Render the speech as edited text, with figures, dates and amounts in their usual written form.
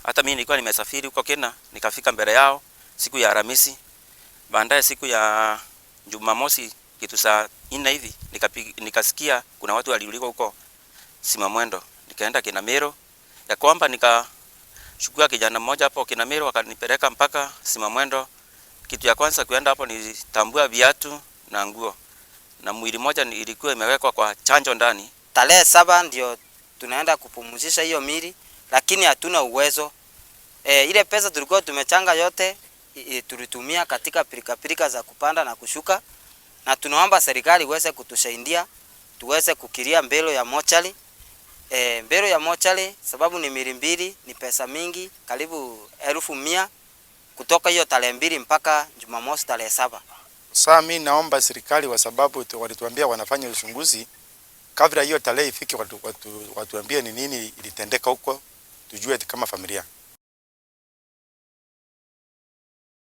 Hata mimi nilikuwa nimesafiri huko Kenya, nikafika mbele yao siku ya Alhamisi. Baadaye siku ya Jumamosi kitu saa 4 hivi nikasikia kuna watu waliuliwa huko Simamwendo. Nikaenda Kinamero ya kwamba nikachukua kijana mmoja hapo Kinamero wakanipeleka mpaka Simamwendo. Kitu ya kwanza kuenda hapo nilitambua viatu na nguo. Na mwili moja ilikuwa imewekwa kwa chanjo ndani. Tarehe 7 ndio tunaenda kupumzisha hiyo mili, lakini hatuna uwezo. Ile pesa tulikuwa tumechanga yote tulitumia katika pilika za kupanda na kushuka, na tunaomba serikali iweze kutusaidia tuweze kukiria mbele ya mochari. Mbele ya mochari sababu ni mili mbili, ni pesa mingi karibu 1,100 kutoka hiyo tarehe 2 mpaka Jumamosi tarehe 7. Sasa mimi naomba serikali kwa sababu walituambia wanafanya uchunguzi kabla hiyo tarehe ifike, watuambie ni nini ilitendeka huko tujue kama familia.